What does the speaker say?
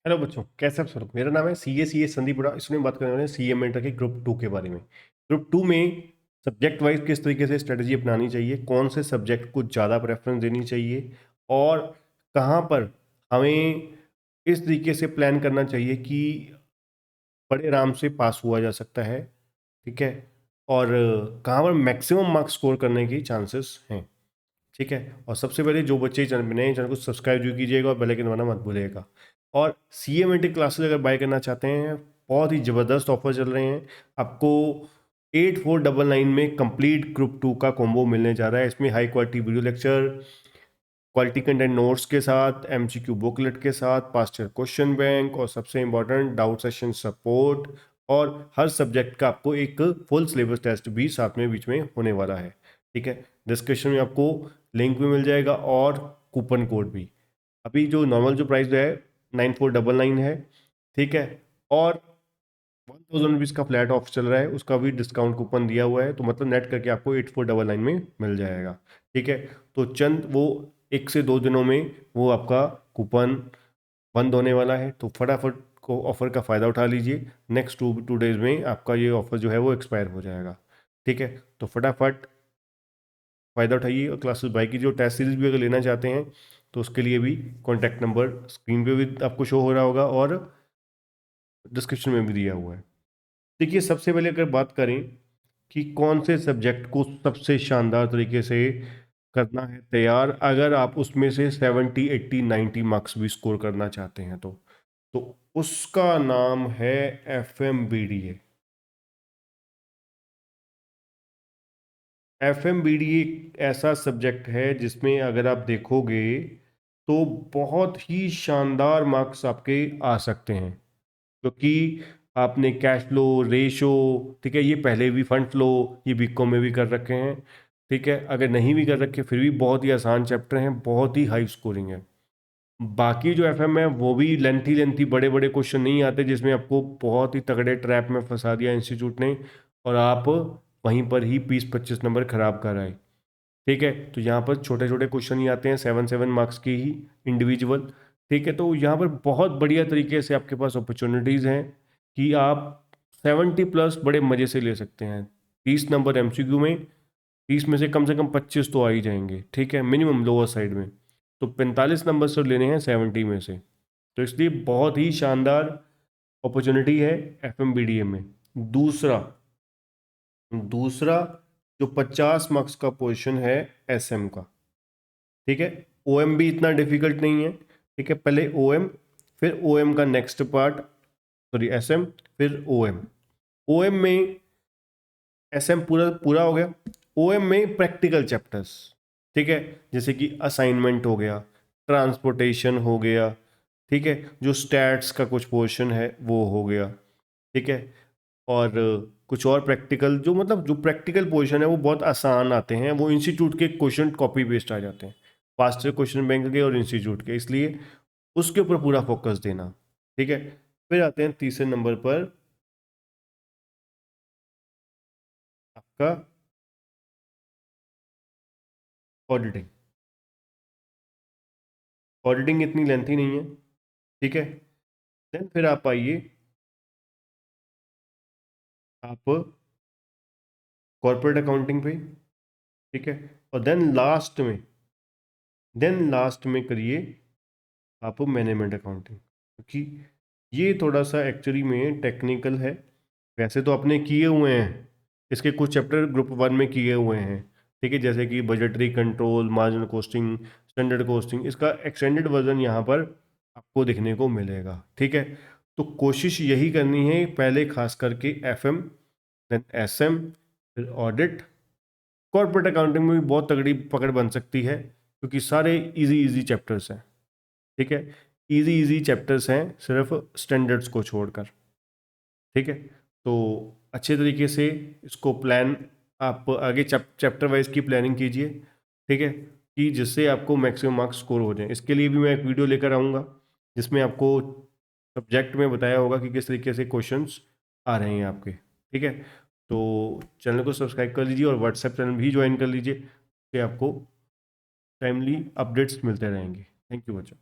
Hello बच्चों, कैसे आप सब लोग। मेरा नाम है सी ए संदीप बड़ा। इसमें बात करने वाले हैं सी ए मेंटर के ग्रुप 2 के बारे में। ग्रुप 2 में सब्जेक्ट वाइज किस तरीके से स्ट्रेटजी अपनानी चाहिए, कौन से सब्जेक्ट को ज़्यादा प्रेफरेंस देनी चाहिए और कहाँ पर हमें इस तरीके से प्लान करना चाहिए कि बड़े आराम से पास हुआ जा सकता है। ठीक है। और कहाँ पर मैक्सिमम मार्क्स स्कोर करने की चांसेस हैं। ठीक है। और सबसे पहले जो बच्चे नए चैनल को सब्सक्राइब जो कीजिएगा और बेल आइकन दबाना मत भूलिएगा। और सी एम क्लासेस अगर बाय करना चाहते हैं, बहुत ही ज़बरदस्त ऑफर चल रहे हैं। आपको 8499 में कंप्लीट ग्रुप 2 का कॉम्बो मिलने जा रहा है। इसमें high quality video lecture, quality content notes के साथ, एमसीक्यू बुकलेट के साथ, पास्ट ईयर क्वेश्चन बैंक और सबसे इंपॉर्टेंट डाउट सेशन सपोर्ट। और हर सब्जेक्ट का आपको एक फुल सिलेबस टेस्ट भी साथ में बीच में होने वाला है। ठीक है। डिस्क्रिप्शन में आपको लिंक भी मिल जाएगा और कूपन कोड भी। अभी जो नॉर्मल जो प्राइस है 9499 है। ठीक है। और 1000 रुपीज़ का फ्लैट ऑफ चल रहा है, उसका भी डिस्काउंट कूपन दिया हुआ है, तो मतलब नेट करके आपको 8499 में मिल जाएगा। ठीक है। तो चंद वो 1 से 2 दिनों में वो आपका कूपन बंद होने वाला है, तो फटाफट को ऑफर का फ़ायदा उठा लीजिए। नेक्स्ट टू डेज में आपका ये ऑफर जो है वो एक्सपायर हो जाएगा। ठीक है। तो फटाफट फ़ायदा उठाइए और क्लासेस बाय कीजिए। और टेस्ट सीरीज भी अगर लेना चाहते हैं तो उसके लिए भी कॉन्टैक्ट नंबर स्क्रीन पे भी आपको शो हो रहा होगा और डिस्क्रिप्शन में भी दिया हुआ है। देखिए, सबसे पहले अगर बात करें कि कौन से सब्जेक्ट को सबसे शानदार तरीके से करना है तैयार, अगर आप उसमें से 70 80 90 मार्क्स भी स्कोर करना चाहते हैं तो उसका नाम है FMBDA। FMBDA एक ऐसा सब्जेक्ट है जिसमें अगर आप देखोगे तो बहुत ही शानदार मार्क्स आपके आ सकते हैं, क्योंकि आपने कैश फ्लो रेशो, ठीक है, ये पहले भी फंड फ्लो ये बीकॉम में भी कर रखे हैं। ठीक है। अगर नहीं भी कर रखे फिर भी बहुत ही आसान चैप्टर हैं, बहुत ही हाई स्कोरिंग है। बाकी जो एफएम है वो भी लेंथी लेंथी बड़े बड़े क्वेश्चन नहीं आते जिसमें आपको बहुत ही तगड़े ट्रैप में फंसा दिया इंस्टीट्यूट ने और आप वहीं पर ही 20 25 नंबर खराब कर आए। ठीक है। तो यहाँ पर छोटे छोटे क्वेश्चन ही आते हैं 7 7 मार्क्स की ही इंडिविजुअल। ठीक है। तो यहाँ पर बहुत बढ़िया तरीके से आपके पास अपॉर्चुनिटीज़ हैं कि आप 70 प्लस बड़े मज़े से ले सकते हैं। 30 नंबर एमसीक्यू में, 30 में से कम 25 तो आ ही जाएंगे। ठीक है, मिनिमम लोअर साइड में। तो 45 नंबर से लेने हैं 70 में से। तो इसलिए बहुत ही शानदार अपॉर्चुनिटी है FMBDA में। दूसरा दूसरा जो 50 मार्क्स का पोर्शन है SM का। ठीक है। OM भी इतना डिफिकल्ट नहीं है। ठीक है। पहले OM, फिर OM का नेक्स्ट पार्ट, सॉरी SM, फिर OM। OM में SM पूरा पूरा हो गया। OM में प्रैक्टिकल चैप्टर्स, ठीक है, जैसे कि असाइनमेंट हो गया, ट्रांसपोर्टेशन हो गया, ठीक है, जो स्टैट्स का कुछ पोर्शन है वो हो गया। ठीक है। और कुछ और प्रैक्टिकल जो मतलब जो प्रैक्टिकल पोर्शन है वो बहुत आसान आते हैं, वो इंस्टीट्यूट के क्वेश्चन कॉपी पेस्ट आ जाते हैं, फास्टर क्वेश्चन बैंक के और इंस्टीट्यूट के, इसलिए उसके ऊपर पूरा फोकस देना। ठीक है। फिर आते हैं तीसरे नंबर पर आपका ऑडिटिंग। ऑडिटिंग इतनी लेंथी नहीं है। ठीक है। देन फिर आप आइए, आप कॉर्पोरेट अकाउंटिंग पे। ठीक है। और देन लास्ट में करिए आप मैनेजमेंट अकाउंटिंग, क्योंकि ये थोड़ा सा एक्चुअली में टेक्निकल है। वैसे तो आपने किए हुए हैं, इसके कुछ चैप्टर ग्रुप 1 में किए हुए हैं। ठीक है। जैसे कि budgetary control, marginal costing, standard costing, इसका एक्सटेंडेड वर्जन यहाँ पर आपको देखने को मिलेगा। ठीक है। तो कोशिश यही करनी है पहले, खास करके FM, देन SM, फिर ऑडिट। कॉर्पोरेट अकाउंटिंग में भी बहुत तगड़ी पकड़ बन सकती है क्योंकि सारे इजी इजी चैप्टर्स हैं। ठीक है। इजी इजी चैप्टर्स हैं सिर्फ स्टैंडर्ड्स को छोड़कर। ठीक है। तो अच्छे तरीके से इसको प्लान, आप आगे चैप्टर वाइज की प्लानिंग कीजिए। ठीक है, कि जिससे आपको मैक्सिमम मार्क्स स्कोर हो जाए। इसके लिए भी मैं एक वीडियो लेकर आऊँगा जिसमें आपको सब्जेक्ट में बताया होगा कि किस तरीके से क्वेश्चंस आ रहे हैं आपके। ठीक है। तो चैनल को सब्सक्राइब कर लीजिए और व्हाट्सएप चैनल भी ज्वाइन कर लीजिए, इससे आपको टाइमली अपडेट्स मिलते रहेंगे। थैंक यू बच्चों।